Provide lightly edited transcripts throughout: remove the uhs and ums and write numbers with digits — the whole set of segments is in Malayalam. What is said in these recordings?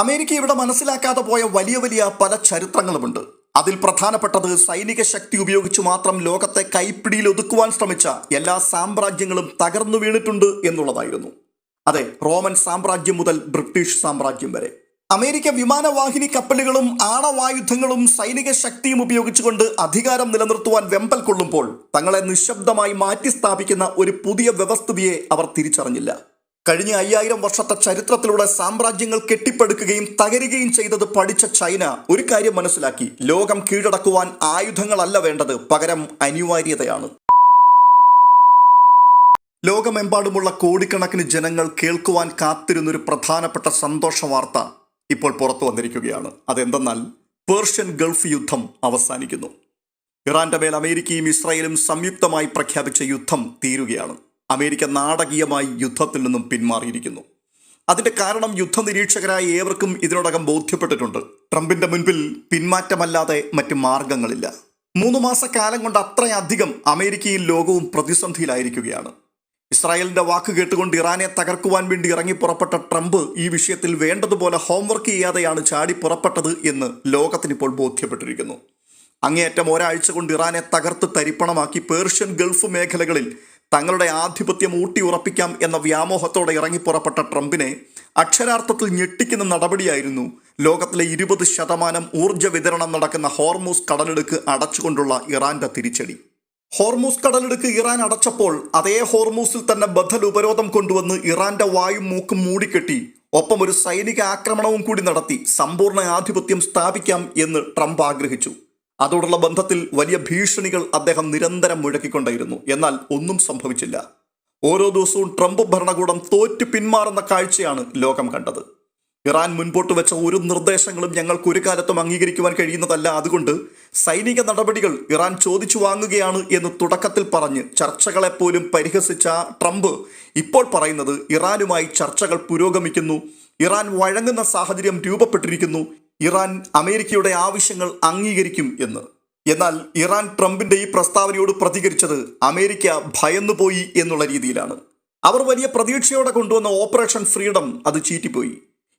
അമേരിക്ക ഇവിടെ മനസ്സിലാക്കാതെ പോയ വലിയ വലിയ പല ചരിത്രങ്ങളുമുണ്ട്. അതിൽ പ്രധാനപ്പെട്ടത് സൈനിക ശക്തി ഉപയോഗിച്ച് മാത്രം ലോകത്തെ കൈപ്പിടിയിൽ ഒതുക്കുവാൻ ശ്രമിച്ച എല്ലാ സാമ്രാജ്യങ്ങളും തകർന്നു വീണിട്ടുണ്ട് എന്നുള്ളതായിരുന്നു. അതെ, റോമൻ സാമ്രാജ്യം മുതൽ ബ്രിട്ടീഷ് സാമ്രാജ്യം വരെ. അമേരിക്ക വിമാനവാഹിനി കപ്പലുകളും ആണവായുധങ്ങളും സൈനിക ശക്തിയും ഉപയോഗിച്ചുകൊണ്ട് അധികാരം നിലനിർത്തുവാൻ വെമ്പൽ കൊള്ളുമ്പോൾ തങ്ങളെ നിശബ്ദമായി മാറ്റി സ്ഥാപിക്കുന്ന ഒരു പുതിയ വ്യവസ്ഥിതിയെ അവർ തിരിച്ചറിഞ്ഞില്ല. കഴിഞ്ഞ 5000 വർഷത്തെ ചരിത്രത്തിലൂടെ സാമ്രാജ്യങ്ങൾ കെട്ടിപ്പടുക്കുകയും തകരുകയും ചെയ്തത് പഠിച്ച ചൈന ഒരു കാര്യം മനസ്സിലാക്കി: ലോകം കീഴടക്കുവാൻ ആയുധങ്ങളല്ല വേണ്ടത്, പകരം അനിവാര്യതയാണ്. ലോകമെമ്പാടുമുള്ള കോടിക്കണക്കിന് ജനങ്ങൾ കേൾക്കുവാൻ കാത്തിരുന്നൊരു പ്രധാനപ്പെട്ട സന്തോഷ വാർത്ത ഇപ്പോൾ പുറത്തു വന്നിരിക്കുകയാണ്. അതെന്തെന്നാൽ പേർഷ്യൻ ഗൾഫ് യുദ്ധം അവസാനിക്കുന്നു. ഇറാന്റെ മേൽ അമേരിക്കയും ഇസ്രായേലും സംയുക്തമായി പ്രഖ്യാപിച്ച യുദ്ധം തീരുകയാണ്. അമേരിക്ക നാടകീയമായി യുദ്ധത്തിൽ നിന്നും പിന്മാറിയിരിക്കുന്നു. അതിന്റെ കാരണം യുദ്ധനിരീക്ഷകരായ ഏവർക്കും ഇതിനോടകം ബോധ്യപ്പെട്ടിട്ടുണ്ട്. ട്രംപിന്റെ മുൻപിൽ പിന്മാറ്റമല്ലാതെ മറ്റ് മാർഗങ്ങളില്ല. 3 മാസക്കാലം കൊണ്ട് അത്രയധികം അമേരിക്കയും ലോകവും പ്രതിസന്ധിയിലായിരിക്കുകയാണ്. ഇസ്രായേലിന്റെ വാക്ക് കേട്ടുകൊണ്ട് ഇറാനെ തകർക്കുവാൻ വേണ്ടി ഇറങ്ങി പുറപ്പെട്ട ട്രംപ് ഈ വിഷയത്തിൽ വേണ്ടതുപോലെ ഹോംവർക്ക് ചെയ്യാതെയാണ് ചാടി പുറപ്പെട്ടത് എന്ന് ലോകത്തിനിപ്പോൾ ബോധ്യപ്പെട്ടിരിക്കുന്നു. അങ്ങേയറ്റം ഒരാഴ്ച കൊണ്ട് ഇറാനെ തകർത്ത് തരിപ്പണമാക്കി പേർഷ്യൻ ഗൾഫ് മേഖലകളിൽ തങ്ങളുടെ ആധിപത്യം ഊട്ടിയുറപ്പിക്കാം എന്ന വ്യാമോഹത്തോടെ ഇറങ്ങി പുറപ്പെട്ട ട്രംപിനെ അക്ഷരാർത്ഥത്തിൽ ഞെട്ടിക്കുന്ന നടപടിയായിരുന്നു ലോകത്തിലെ 20% ഊർജ്ജ വിതരണം നടക്കുന്ന ഹോർമൂസ് കടലിടുക്ക് അടച്ചുകൊണ്ടുള്ള ഇറാന്റെ തിരിച്ചടി. ഹോർമൂസ് കടലിടുക്ക് ഇറാൻ അടച്ചപ്പോൾ അതേ ഹോർമൂസിൽ തന്നെ ബദൽ ഉപരോധം കൊണ്ടുവന്ന് ഇറാന്റെ വായും മൂക്കും മൂടിക്കെട്ടി, ഒപ്പം ഒരു സൈനിക ആക്രമണവും കൂടി നടത്തി സമ്പൂർണ്ണ ആധിപത്യം സ്ഥാപിക്കാം എന്ന് ട്രംപ് ആഗ്രഹിച്ചു. അതോടുള്ള ബന്ധത്തിൽ വലിയ ഭീഷണികൾ അദ്ദേഹം നിരന്തരം മുഴക്കിക്കൊണ്ടേയിരുന്നു. എന്നാൽ ഒന്നും സംഭവിച്ചില്ല. ഓരോ ദിവസവും ട്രംപ് ഭരണകൂടം തോറ്റു പിന്മാറുന്ന കാഴ്ചയാണ് ലോകം കണ്ടത്. ഇറാൻ മുൻപോട്ട് വെച്ച ഒരു നിർദ്ദേശങ്ങളും ഞങ്ങൾക്ക് ഒരു കാലത്തും അംഗീകരിക്കുവാൻ കഴിയുന്നതല്ല, അതുകൊണ്ട് സൈനിക നടപടികൾ ഇറാൻ ചോദിച്ചു വാങ്ങുകയാണ് എന്ന് തുടക്കത്തിൽ പറഞ്ഞ് ചർച്ചകളെപ്പോലും പരിഹസിച്ച ട്രംപ് ഇപ്പോൾ പറയുന്നത് ഇറാനുമായി ചർച്ചകൾ പുരോഗമിക്കുന്നു, ഇറാൻ വഴങ്ങുന്ന സാഹചര്യം രൂപപ്പെട്ടിരിക്കുന്നു, ഇറാൻ അമേരിക്കയുടെ ആവശ്യങ്ങൾ അംഗീകരിക്കും എന്ന്. എന്നാൽ ഇറാൻ ട്രംപിന്റെ ഈ പ്രസ്താവനയോട് പ്രതികരിച്ചത് അമേരിക്ക ഭയന്നുപോയി എന്നുള്ള രീതിയിലാണ്. അവർ വലിയ പ്രതീക്ഷയോടെ കൊണ്ടുവന്ന ഓപ്പറേഷൻ ഫ്രീഡം അത് ചീറ്റിപ്പോയി.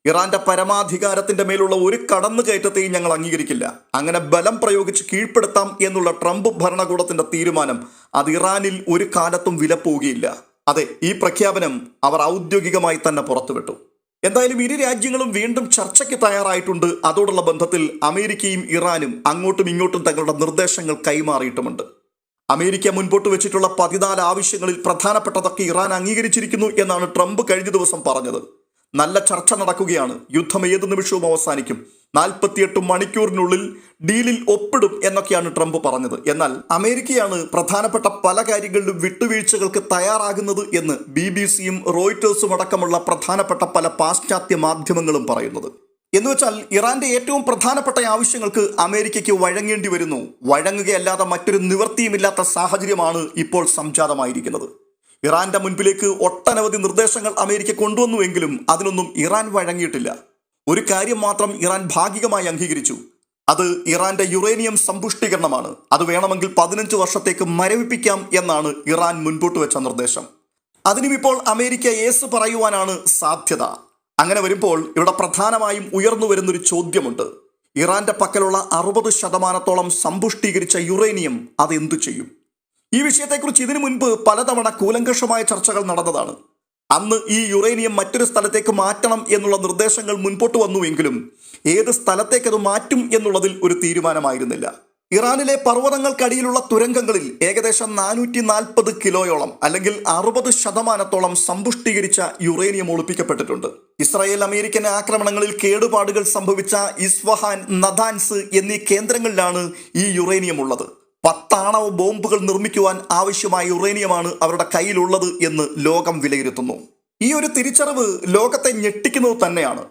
ഇറാന്റെ പരമാധികാരത്തിന്റെ മേലുള്ള ഒരു കടന്നുകയറ്റത്തെയും ഞങ്ങൾ അംഗീകരിക്കില്ല, അങ്ങനെ ബലം പ്രയോഗിച്ച് കീഴ്പ്പെടുത്താം എന്നുള്ള ട്രംപ് ഭരണകൂടത്തിന്റെ തീരുമാനം അത് ഇറാനിൽ ഒരു കാലത്തും വിലപ്പോവുകയില്ല. അതെ, ഈ പ്രഖ്യാപനം അവർ ഔദ്യോഗികമായി തന്നെ പുറത്തുവിട്ടു. എന്തായാലും ഇരു രാജ്യങ്ങളും വീണ്ടും ചർച്ചയ്ക്ക് തയ്യാറായിട്ടുണ്ട്. അതോടുള്ള ബന്ധത്തിൽ അമേരിക്കയും ഇറാനും അങ്ങോട്ടും ഇങ്ങോട്ടും തങ്ങളുടെ നിർദ്ദേശങ്ങൾ കൈമാറിയിട്ടുമുണ്ട്. അമേരിക്ക മുൻപോട്ട് വെച്ചിട്ടുള്ള 14 ആവശ്യങ്ങളിൽ പ്രധാനപ്പെട്ടതൊക്കെ ഇറാൻ അംഗീകരിച്ചിരിക്കുന്നു എന്നാണ് ട്രംപ് കഴിഞ്ഞ ദിവസം പറഞ്ഞത്. നല്ല ചർച്ച നടക്കുകയാണ്, യുദ്ധം ഏത് നിമിഷവും അവസാനിക്കും, 48 മണിക്കൂറിനുള്ളിൽ ഡീലിൽ ഒപ്പിടും എന്നൊക്കെയാണ് ട്രംപ് പറഞ്ഞത്. എന്നാൽ അമേരിക്കയാണ് പ്രധാനപ്പെട്ട പല കാര്യങ്ങളിലും വിട്ടുവീഴ്ചകൾക്ക് തയ്യാറാകുന്നത് എന്ന് BBC-യും റോയിറ്റേഴ്സും അടക്കമുള്ള പ്രധാനപ്പെട്ട പല പാശ്ചാത്യ മാധ്യമങ്ങളും പറയുന്നത്. എന്നുവെച്ചാൽ ഇറാന്റെ ഏറ്റവും പ്രധാനപ്പെട്ട ആവശ്യങ്ങൾക്ക് അമേരിക്കയ്ക്ക് വഴങ്ങേണ്ടി വരുന്നു. വഴങ്ങുകയല്ലാതെ മറ്റൊരു നിവൃത്തിയുമില്ലാത്ത സാഹചര്യമാണ് ഇപ്പോൾ സംജാതമായിരിക്കുന്നത്. ഇറാന്റെ മുൻപിലേക്ക് ഒട്ടനവധി നിർദ്ദേശങ്ങൾ അമേരിക്ക കൊണ്ടുവന്നുവെങ്കിലും അതിനൊന്നും ഇറാൻ വഴങ്ങിയിട്ടില്ല. ഒരു കാര്യം മാത്രം ഇറാൻ ഭാഗികമായി അംഗീകരിച്ചു. അത് ഇറാന്റെ യുറേനിയം സമ്പുഷ്ടീകരണമാണ്. അത് വേണമെങ്കിൽ 15 വർഷത്തേക്ക് മരവിപ്പിക്കാം എന്നാണ് ഇറാൻ മുൻപോട്ട് വെച്ച നിർദ്ദേശം. അതിനും ഇപ്പോൾ അമേരിക്ക യേസ് പറയുവാനാണ് സാധ്യത. അങ്ങനെ വരുമ്പോൾ ഇവിടെ പ്രധാനമായും ഉയർന്നു വരുന്നൊരു ചോദ്യമുണ്ട്: ഇറാന്റെ പക്കലുള്ള 60% സമ്പുഷ്ടീകരിച്ച യുറേനിയം അത് എന്തു ചെയ്യും? ഈ വിഷയത്തെക്കുറിച്ച് ഇതിനു മുൻപ് പലതവണ കൂലങ്കഷമായ ചർച്ചകൾ നടന്നതാണ്. അന്ന് ഈ യുറേനിയം മറ്റൊരു സ്ഥലത്തേക്ക് മാറ്റണം എന്നുള്ള നിർദ്ദേശങ്ങൾ മുൻപോട്ട് വന്നുവെങ്കിലും ഏത് സ്ഥലത്തേക്ക് അത് മാറ്റും എന്നുള്ളതിൽ ഒരു തീരുമാനമായിരുന്നില്ല. ഇറാനിലെ പർവ്വതങ്ങൾക്കടിയിലുള്ള തുരങ്കങ്ങളിൽ ഏകദേശം 440 കിലോയോളം അല്ലെങ്കിൽ 60% സമ്പുഷ്ടീകരിച്ച യുറേനിയം ഒളിപ്പിക്കപ്പെട്ടിട്ടുണ്ട്. ഇസ്രായേൽ അമേരിക്കൻ ആക്രമണങ്ങളിൽ കേടുപാടുകൾ സംഭവിച്ച ഇസ്ഫഹാൻ, നദാൻസ് എന്നീ കേന്ദ്രങ്ങളിലാണ് ഈ യുറേനിയം ഉള്ളത്. 10 ആണവ ബോംബുകൾ നിർമ്മിക്കുവാൻ ആവശ്യമായ യുറേനിയമാണ് അവരുടെ കയ്യിലുള്ളത് എന്ന് ലോകം വിലയിരുത്തുന്നു. ഈ ഒരു തിരിച്ചറിവ് ലോകത്തെ ഞെട്ടിക്കുന്നത് തന്നെയാണ്.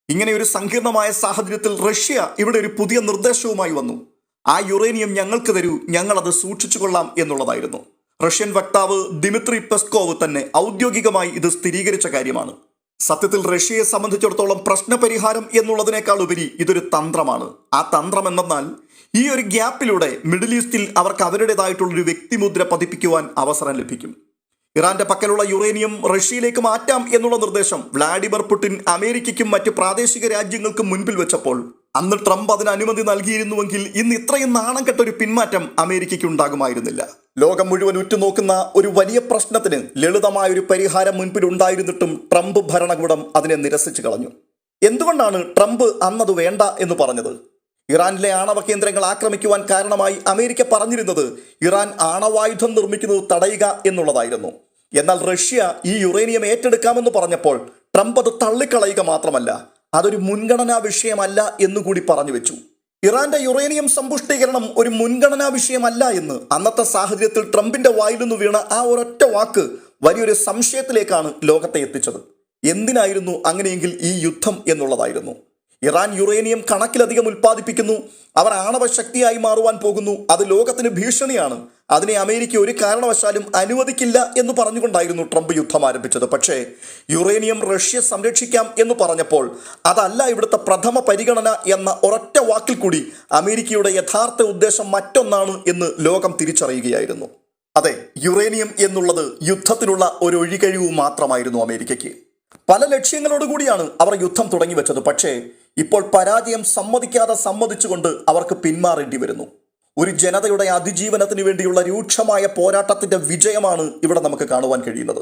ഇങ്ങനെ ഒരു സങ്കീർണമായ സാഹചര്യത്തിൽ റഷ്യ ഇവിടെ ഒരു പുതിയ നിർദ്ദേശവുമായി വന്നു. ആ യുറേനിയം ഞങ്ങൾക്ക് തരൂ, ഞങ്ങളത് സൂക്ഷിച്ചു കൊള്ളാം എന്നുള്ളതായിരുന്നു. റഷ്യൻ വക്താവ് ദിമിത്രി പെസ്കോവ് തന്നെ ഔദ്യോഗികമായി ഇത് സ്ഥിരീകരിച്ച കാര്യമാണ്. സത്യത്തിൽ റഷ്യയെ സംബന്ധിച്ചിടത്തോളം പ്രശ്നപരിഹാരം എന്നുള്ളതിനേക്കാൾ ഉപരി ഇതൊരു തന്ത്രമാണ്. ആ തന്ത്രം എന്തെന്നാൽ ഈ ഒരു ഗ്യാപ്പിലൂടെ മിഡിൽ ഈസ്റ്റിൽ അവർക്ക് അവരുടേതായിട്ടുള്ളൊരു വ്യക്തിമുദ്ര പതിപ്പിക്കുവാൻ അവസരം ലഭിക്കും. ഇറാന്റെ പക്കലുള്ള യുറേനിയം റഷ്യയിലേക്ക് മാറ്റാം എന്നുള്ള നിർദ്ദേശം വ്ളാഡിമിർ പുടിൻ അമേരിക്കയ്ക്കും മറ്റ് പ്രാദേശിക രാജ്യങ്ങൾക്കും മുൻപിൽ വെച്ചപ്പോൾ അന്ന് ട്രംപ് അതിന് അനുമതി നൽകിയിരുന്നുവെങ്കിൽ ഇന്ന് ഇത്രയും നാണം കെട്ടൊരു പിന്മാറ്റം അമേരിക്കയ്ക്ക് ഉണ്ടാകുമായിരുന്നില്ല. ലോകം മുഴുവൻ ഉറ്റുനോക്കുന്ന ഒരു വലിയ പ്രശ്നത്തിന് ലളിതമായ ഒരു പരിഹാരം മുൻപിൽ ഉണ്ടായിരുന്നിട്ടും ട്രംപ് ഭരണകൂടം അതിനെ നിരസിച്ചു കളഞ്ഞു. എന്തുകൊണ്ടാണ് ട്രംപ് അന്നത് വേണ്ട എന്ന് പറഞ്ഞത്? ഇറാനിലെ ആണവ കേന്ദ്രങ്ങൾ ആക്രമിക്കുവാൻ കാരണമായി അമേരിക്ക പറഞ്ഞിരുന്നത് ഇറാൻ ആണവായുധം നിർമ്മിക്കുന്നത് തടയുക എന്നുള്ളതായിരുന്നു. എന്നാൽ റഷ്യ ഈ യുറേനിയം ഏറ്റെടുക്കാമെന്ന് പറഞ്ഞപ്പോൾ ട്രംപ് അത് തള്ളിക്കളയുക മാത്രമല്ല, അതൊരു മുൻഗണനാ വിഷയമല്ല എന്നുകൂടി പറഞ്ഞു വെച്ചു. ഇറാന്റെ യുറേനിയം സമ്പുഷ്ടീകരണം ഒരു മുൻഗണനാ വിഷയമല്ല എന്ന് അന്നത്തെ സാഹചര്യത്തിൽ ട്രംപിന്റെ വായിൽ നിന്ന് വീണ ആ ഒരൊറ്റ വാക്ക് വലിയൊരു സംശയത്തിലേക്കാണ് ലോകത്തെ എത്തിച്ചത്. എന്തിനായിരുന്നു അങ്ങനെയെങ്കിൽ ഈ യുദ്ധം എന്നുള്ളതായിരുന്നു. ഇറാൻ യുറേനിയം കണക്കിലധികം ഉൽപ്പാദിപ്പിക്കുന്നു, അവർ ആണവ ശക്തിയായി മാറുവാൻ പോകുന്നു, അത് ലോകത്തിന് ഭീഷണിയാണ്, അതിനെ അമേരിക്ക ഒരു കാരണവശാലും അനുവദിക്കില്ല എന്ന് പറഞ്ഞുകൊണ്ടായിരുന്നു ട്രംപ് യുദ്ധം ആരംഭിച്ചത്. പക്ഷേ യുറേനിയം റഷ്യ സംരക്ഷിക്കാം എന്ന് പറഞ്ഞപ്പോൾ അതല്ല ഇവിടുത്തെ പ്രഥമ പരിഗണന എന്ന ഒരൊറ്റ വാക്കിൽ കൂടി അമേരിക്കയുടെ യഥാർത്ഥ ഉദ്ദേശം മറ്റൊന്നാണ് എന്ന് ലോകം തിരിച്ചറിയുകയായിരുന്നു. അതെ, യുറേനിയം എന്നുള്ളത് യുദ്ധത്തിനുള്ള ഒരു ഒഴികഴിവ് മാത്രമായിരുന്നു അമേരിക്കയ്ക്ക്. പല ലക്ഷ്യങ്ങളോടുകൂടിയാണ് അവർ യുദ്ധം തുടങ്ങി വെച്ചത്. പക്ഷേ ഇപ്പോൾ പരാജയം സമ്മതിച്ചുകൊണ്ട് അവർക്ക് പിന്മാറേണ്ടി വരുന്നു. ഒരു ജനതയുടെ അതിജീവനത്തിന് വേണ്ടിയുള്ള രൂക്ഷമായ പോരാട്ടത്തിന്റെ വിജയമാണ് ഇവിടെ നമുക്ക് കാണുവാൻ കഴിയുന്നത്.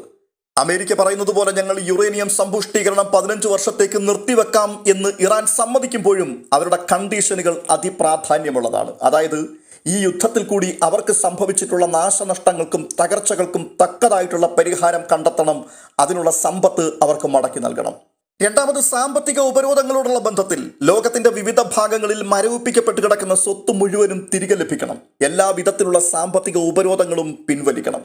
അമേരിക്ക പറയുന്നത് പോലെ ഞങ്ങൾ യുറേനിയം സമ്പുഷ്ടീകരണം 15 വർഷത്തേക്ക് നിർത്തിവെക്കാം എന്ന് ഇറാൻ സമ്മതിക്കുമ്പോഴും അവരുടെ കണ്ടീഷനുകൾ അതിപ്രാധാന്യമുള്ളതാണ്. അതായത് ഈ യുദ്ധത്തിൽ കൂടി അവർക്ക് സംഭവിച്ചിട്ടുള്ള നാശനഷ്ടങ്ങൾക്കും തകർച്ചകൾക്കും തക്കതായിട്ടുള്ള പരിഹാരം കണ്ടെത്തണം, അതിനുള്ള സമ്പത്ത് അവർക്ക് മടക്കി നൽകണം. രണ്ടാമത്, സാമ്പത്തിക ഉപരോധങ്ങളോടുള്ള ബന്ധത്തിൽ ലോകത്തിന്റെ വിവിധ ഭാഗങ്ങളിൽ മരവിപ്പിക്കപ്പെട്ട് കിടക്കുന്ന സ്വത്ത് മുഴുവനും തിരികെ ലഭിക്കണം. എല്ലാ വിധത്തിലുള്ള സാമ്പത്തിക ഉപരോധങ്ങളും പിൻവലിക്കണം.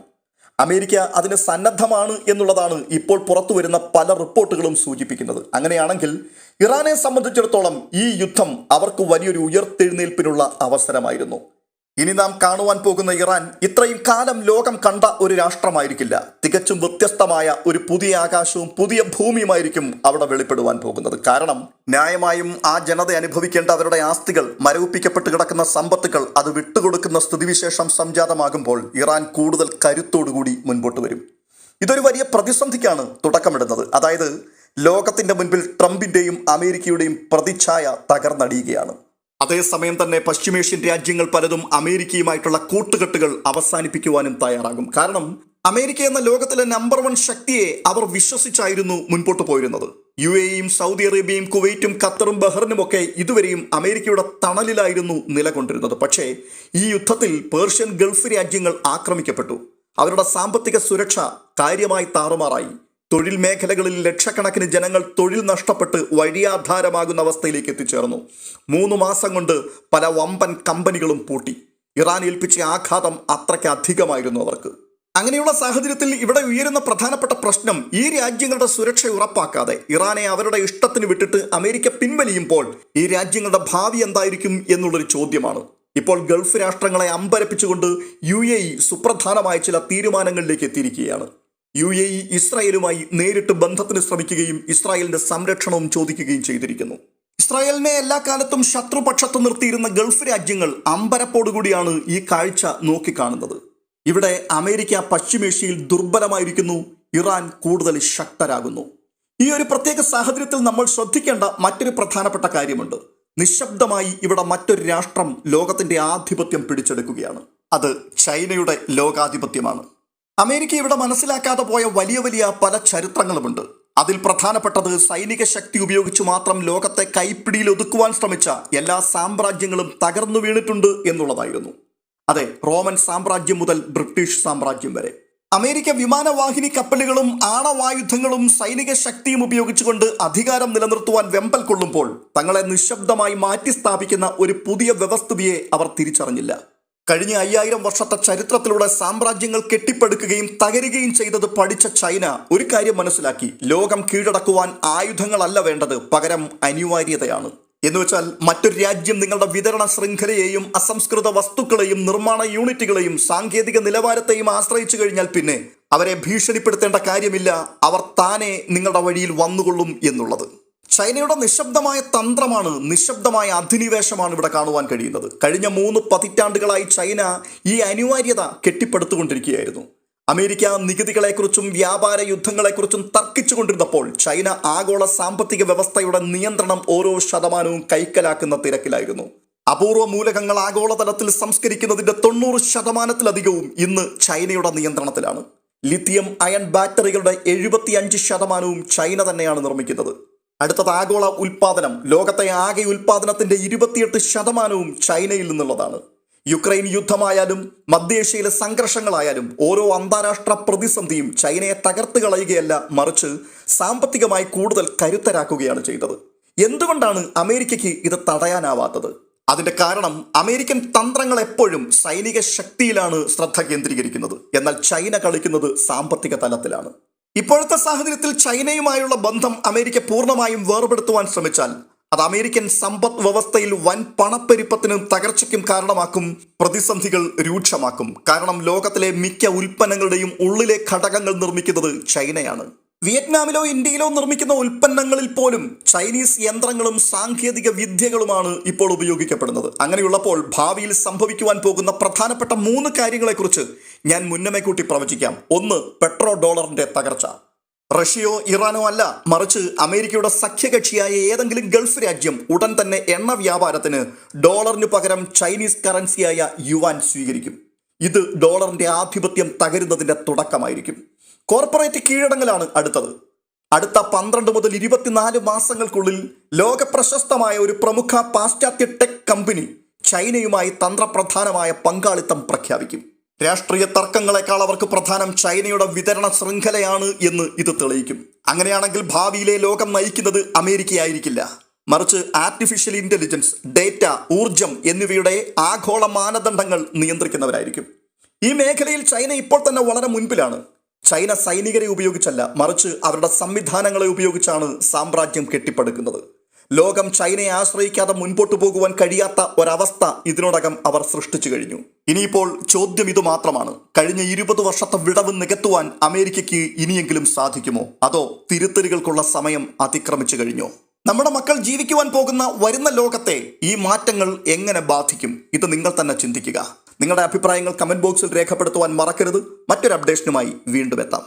അമേരിക്ക അതിന് സന്നദ്ധമാണ് എന്നുള്ളതാണ് ഇപ്പോൾ പുറത്തു വരുന്ന പല റിപ്പോർട്ടുകളും സൂചിപ്പിക്കുന്നത്. അങ്ങനെയാണെങ്കിൽ ഇറാനെ സംബന്ധിച്ചിടത്തോളം ഈ യുദ്ധം അവർക്ക് വലിയൊരു ഉയർത്തെഴുന്നേൽപ്പിനുള്ള അവസരമായിരുന്നു. ഇനി നാം കാണുവാൻ പോകുന്ന ഇറാൻ ഇത്രയും കാലം ലോകം കണ്ട ഒരു രാഷ്ട്രമായിരിക്കില്ല. തികച്ചും വ്യത്യസ്തമായ ഒരു പുതിയ ആകാശവും പുതിയ ഭൂമിയുമായിരിക്കും അവിടെ വെളിപ്പെടുവാൻ പോകുന്നത്. കാരണം ന്യായമായും ആ ജനത അനുഭവിക്കേണ്ട അവരുടെ ആസ്തികൾ, മരവിപ്പിക്കപ്പെട്ട് കിടക്കുന്ന സമ്പത്തുകൾ അത് വിട്ടുകൊടുക്കുന്ന സ്ഥിതിവിശേഷം സംജാതമാകുമ്പോൾ ഇറാൻ കൂടുതൽ കരുത്തോടുകൂടി മുൻപോട്ട് വരും. ഇതൊരു വലിയ പ്രതിസന്ധിക്കാണ് തുടക്കമിടുന്നത്. അതായത് ലോകത്തിന്റെ മുൻപിൽ ട്രംപിന്റെയും അമേരിക്കയുടെയും പ്രതിച്ഛായ തകർന്നടിയുകയാണ്. അതേസമയം തന്നെ പശ്ചിമേഷ്യൻ രാജ്യങ്ങൾ പലതും അമേരിക്കയുമായിട്ടുള്ള കൂട്ടുകെട്ടുകൾ അവസാനിപ്പിക്കുവാനും തയ്യാറാകും. കാരണം അമേരിക്ക എന്ന ലോകത്തിലെ നമ്പർ 1 ശക്തിയെ അവർ വിശ്വസിച്ചായിരുന്നു മുൻപോട്ട് പോയിരുന്നത്. UAEയും സൗദി അറേബ്യയും കുവൈറ്റും ഖത്തറും ബഹ്റിനും ഒക്കെ ഇതുവരെയും അമേരിക്കയുടെ തണലിലായിരുന്നു നിലകൊണ്ടിരുന്നത്. പക്ഷേ ഈ യുദ്ധത്തിൽ പേർഷ്യൻ ഗൾഫ് രാജ്യങ്ങൾ ആക്രമിക്കപ്പെട്ടു. അവരുടെ സാമ്പത്തിക സുരക്ഷ കാര്യമായി താറുമാറായി. തൊഴിൽ മേഖലകളിൽ ലക്ഷക്കണക്കിന് ജനങ്ങൾ തൊഴിൽ നഷ്ടപ്പെട്ട് വഴിയാധാരമാകുന്ന അവസ്ഥയിലേക്ക് എത്തിച്ചേർന്നു. 3 മാസം കൊണ്ട് പല വമ്പൻ കമ്പനികളും പൂട്ടി. ഇറാൻ ഏൽപ്പിച്ച ആഘാതം അത്രയ്ക്ക് അധികമായിരുന്നു അവർക്ക്. അങ്ങനെയുള്ള സാഹചര്യത്തിൽ ഇവിടെ ഉയരുന്ന പ്രധാനപ്പെട്ട പ്രശ്നം, ഈ രാജ്യങ്ങളുടെ സുരക്ഷ ഉറപ്പാക്കാതെ ഇറാനെ അവരുടെ ഇഷ്ടത്തിന് വിട്ടിട്ട് അമേരിക്ക പിൻവലിയുമ്പോൾ ഈ രാജ്യങ്ങളുടെ ഭാവി എന്തായിരിക്കും എന്നുള്ളൊരു ചോദ്യമാണ്. ഇപ്പോൾ ഗൾഫ് രാഷ്ട്രങ്ങളെ അമ്പരപ്പിച്ചുകൊണ്ട് UAE സുപ്രധാനമായ ചില തീരുമാനങ്ങളിലേക്ക് എത്തിയിരിക്കുകയാണ്. UAE ഇസ്രായേലുമായി നേരിട്ട് ബന്ധത്തിന് ശ്രമിക്കുകയും ഇസ്രായേലിന്റെ സംരക്ഷണവും ചോദിക്കുകയും ചെയ്തിരിക്കുന്നു. ഇസ്രായേലിനെ എല്ലാ കാലത്തും ശത്രുപക്ഷത്ത് നിർത്തിയിരുന്ന ഗൾഫ് രാജ്യങ്ങൾ അമ്പരപ്പോടുകൂടിയാണ് ഈ കാഴ്ച നോക്കിക്കാണുന്നത്. ഇവിടെ അമേരിക്ക പശ്ചിമേഷ്യയിൽ ദുർബലമായിരിക്കുന്നു, ഇറാൻ കൂടുതൽ ശക്തരാകുന്നു. ഈ ഒരു പ്രത്യേക സാഹചര്യത്തിൽ നമ്മൾ ശ്രദ്ധിക്കേണ്ട മറ്റൊരു പ്രധാനപ്പെട്ട കാര്യമുണ്ട്. നിശബ്ദമായി ഇവിടെ മറ്റൊരു രാഷ്ട്രം ലോകത്തിന്റെ ആധിപത്യം പിടിച്ചെടുക്കുകയാണ്. അത് ചൈനയുടെ ലോകാധിപത്യമാണ്. അമേരിക്ക ഇവിടെ മനസ്സിലാക്കാതെ പോയ വലിയ വലിയ പല ചരിത്രങ്ങളുമുണ്ട്. അതിൽ പ്രധാനപ്പെട്ടത് സൈനിക ശക്തി ഉപയോഗിച്ച് മാത്രം ലോകത്തെ കൈപ്പിടിയിൽ ഒതുക്കുവാൻ ശ്രമിച്ച എല്ലാ സാമ്രാജ്യങ്ങളും തകർന്നു വീണിട്ടുണ്ട് എന്നുള്ളതായിരുന്നു. അതെ, റോമൻ സാമ്രാജ്യം മുതൽ ബ്രിട്ടീഷ് സാമ്രാജ്യം വരെ. അമേരിക്ക വിമാനവാഹിനി കപ്പലുകളും ആണവായുധങ്ങളും സൈനിക ശക്തിയും ഉപയോഗിച്ചുകൊണ്ട് അധികാരം നിലനിർത്തുവാൻ വെമ്പൽ കൊള്ളുമ്പോൾ തങ്ങളെ നിശബ്ദമായി മാറ്റി സ്ഥാപിക്കുന്ന ഒരു പുതിയ വ്യവസ്ഥിതിയെ അവർ തിരിച്ചറിഞ്ഞില്ല. കഴിഞ്ഞ 5000 വർഷത്തെ ചരിത്രത്തിലൂടെ സാമ്രാജ്യങ്ങൾ കെട്ടിപ്പടുക്കുകയും തകരുകയും ചെയ്തത് പഠിച്ച ചൈന ഒരു കാര്യം മനസ്സിലാക്കി. ലോകം കീഴടക്കുവാൻ ആയുധങ്ങളല്ല വേണ്ടത്, പകരം അനിവാര്യതയാണ്. എന്നുവെച്ചാൽ മറ്റൊരു രാജ്യം നിങ്ങളുടെ വിതരണ ശൃംഖലയെയും അസംസ്കൃത വസ്തുക്കളെയും നിർമ്മാണ യൂണിറ്റുകളെയും സാങ്കേതിക നിലവാരത്തെയും ആശ്രയിച്ചു കഴിഞ്ഞാൽ പിന്നെ അവരെ ഭീഷണിപ്പെടുത്തേണ്ട കാര്യമില്ല, അവർ താനെ നിങ്ങളുടെ വഴിയിൽ വന്നുകൊള്ളും എന്നുള്ളത്. ചൈനയുടെ നിശബ്ദമായ തന്ത്രമാണ്, നിശബ്ദമായ അധിനിവേശമാണ് ഇവിടെ കാണുവാൻ കഴിയുന്നത്. കഴിഞ്ഞ 3 പതിറ്റാണ്ടുകളായി ചൈന ഈ അനിവാര്യത കെട്ടിപ്പടുത്തുകൊണ്ടിരിക്കുകയായിരുന്നു. അമേരിക്ക നികുതികളെക്കുറിച്ചും വ്യാപാര യുദ്ധങ്ങളെക്കുറിച്ചും തർക്കിച്ചുകൊണ്ടിരുന്നപ്പോൾ ചൈന ആഗോള സാമ്പത്തിക വ്യവസ്ഥയുടെ നിയന്ത്രണം ഓരോ ശതമാനവും കൈക്കലാക്കുന്ന തിരക്കിലായിരുന്നു. അപൂർവ മൂലകങ്ങൾ ആഗോളതലത്തിൽ സംസ്കരിക്കുന്നതിന്റെ 90% ഇന്ന് ചൈനയുടെ നിയന്ത്രണത്തിലാണ്. ലിഥിയം അയൺ ബാറ്ററികളുടെ 75% ചൈന തന്നെയാണ് നിർമ്മിക്കുന്നത്. അടുത്തത് ആഗോള ഉൽപാദനം. ലോകത്തെ ആകെ ഉൽപാദനത്തിന്റെ 28% ചൈനയിൽ നിന്നുള്ളതാണ്. യുക്രൈൻ യുദ്ധമായാലും മധ്യേഷ്യയിലെ സംഘർഷങ്ങളായാലും ഓരോ അന്താരാഷ്ട്ര പ്രതിസന്ധിയും ചൈനയെ തകർത്ത് കളയുകയല്ല, മറിച്ച് സാമ്പത്തികമായി കൂടുതൽ കരുത്തരാക്കുകയാണ് ചെയ്തത്. എന്തുകൊണ്ടാണ് അമേരിക്കയ്ക്ക് ഇത് തടയാനാവാത്തത്? അതിന്റെ കാരണം അമേരിക്കൻ തന്ത്രങ്ങൾ എപ്പോഴും സൈനിക ശക്തിയിലാണ് ശ്രദ്ധ കേന്ദ്രീകരിക്കുന്നത്. എന്നാൽ ചൈന കളിക്കുന്നത് സാമ്പത്തിക തലത്തിലാണ്. ഇപ്പോഴത്തെ സാഹചര്യത്തിൽ ചൈനയുമായുള്ള ബന്ധം അമേരിക്ക പൂർണ്ണമായും വേർപെടുത്തുവാൻ ശ്രമിച്ചാൽ അത് അമേരിക്കൻ സമ്പദ് വ്യവസ്ഥയിൽ വൻ പണപ്പെരുപ്പത്തിനും തകർച്ചയ്ക്കും കാരണമാക്കും, പ്രതിസന്ധികൾ രൂക്ഷമാക്കും. കാരണം ലോകത്തിലെ മിക്ക ഉൽപ്പന്നങ്ങളുടെയും ഉള്ളിലെ ഘടകങ്ങൾ നിർമ്മിക്കുന്നത് ചൈനയാണ്. വിയറ്റ്നാമിലോ ഇന്ത്യയിലോ നിർമ്മിക്കുന്ന ഉൽപ്പന്നങ്ങളിൽ പോലും ചൈനീസ് യന്ത്രങ്ങളും സാങ്കേതിക വിദ്യകളുമാണ് ഇപ്പോൾ ഉപയോഗിക്കപ്പെടുന്നത്. അങ്ങനെയുള്ളപ്പോൾ ഭാവിയിൽ സംഭവിക്കുവാൻ പോകുന്ന പ്രധാനപ്പെട്ട 3 കാര്യങ്ങളെക്കുറിച്ച് ഞാൻ മുന്നമേ കൂട്ടി പ്രവചിക്കാം. 1. പെട്രോ ഡോളറിന്റെ തകർച്ച. റഷ്യയോ ഇറാനോ അല്ല, മറിച്ച് അമേരിക്കയുടെ സഖ്യകക്ഷിയായ ഏതെങ്കിലും ഗൾഫ് രാജ്യം ഉടൻ തന്നെ എണ്ണ വ്യാപാരത്തിന് ഡോളറിന് പകരം ചൈനീസ് കറൻസിയായ യുവാൻ സ്വീകരിക്കും. ഇത് ഡോളറിന്റെ ആധിപത്യം തകരുന്നതിന്റെ തുടക്കമായിരിക്കും. കോർപ്പറേറ്റ് കീഴടങ്ങലാണ് അടുത്തത്. അടുത്ത 12 മുതൽ 24 മാസങ്ങൾക്കുള്ളിൽ ലോക പ്രശസ്തമായ ഒരു പ്രമുഖ പാശ്ചാത്യ ടെക് കമ്പനി ചൈനയുമായി തന്ത്രപ്രധാനമായ പങ്കാളിത്തം പ്രഖ്യാപിക്കും. രാഷ്ട്രീയ തർക്കങ്ങളെക്കാൾ അവർക്ക് പ്രധാനം ചൈനയുടെ വിതരണ ശൃംഖലയാണ് എന്ന് ഇത് തെളിയിക്കും. അങ്ങനെയാണെങ്കിൽ ഭാവിയിലെ ലോകം നയിക്കുന്നത് അമേരിക്കയായിരിക്കില്ല, മറിച്ച് ആർട്ടിഫിഷ്യൽ ഇന്റലിജൻസ്, ഡേറ്റ, ഊർജം എന്നിവയുടെ ആഗോള മാനദണ്ഡങ്ങൾ നിയന്ത്രിക്കുന്നവരായിരിക്കും. ഈ മേഖലയിൽ ചൈന ഇപ്പോൾ തന്നെ വളരെ മുൻപിലാണ്. ചൈന സൈനികരെ ഉപയോഗിച്ചല്ല, മറിച്ച് അവരുടെ സംവിധാനങ്ങളെ ഉപയോഗിച്ചാണ് സാമ്രാജ്യം കെട്ടിപ്പടുക്കുന്നത്. ലോകം ചൈനയെ ആശ്രയിക്കാതെ മുൻപോട്ട് പോകുവാൻ കഴിയാത്ത ഒരവസ്ഥ ഇതിനോടകം അവർ സൃഷ്ടിച്ചു കഴിഞ്ഞു. ഇനിയിപ്പോൾ ചോദ്യം ഇത് മാത്രമാണ്: കഴിഞ്ഞ 20 വർഷത്തെ വിടവ് നികത്തുവാൻ അമേരിക്കയ്ക്ക് ഇനിയെങ്കിലും സാധിക്കുമോ? അതോ തിരുത്തലുകൾക്കുള്ള സമയം അതിക്രമിച്ചു കഴിഞ്ഞോ? നമ്മുടെ മക്കൾ ജീവിക്കുവാൻ പോകുന്ന വരുന്ന ലോകത്തെ ഈ മാറ്റങ്ങൾ എങ്ങനെ ബാധിക്കും? ഇത് നിങ്ങൾ തന്നെ ചിന്തിക്കുക. നിങ്ങളുടെ അഭിപ്രായങ്ങൾ കമന്റ് ബോക്സിൽ രേഖപ്പെടുത്തുവാൻ മറക്കരുത്. മറ്റൊരു അപ്ഡേഷനുമായി വീണ്ടും എത്താം.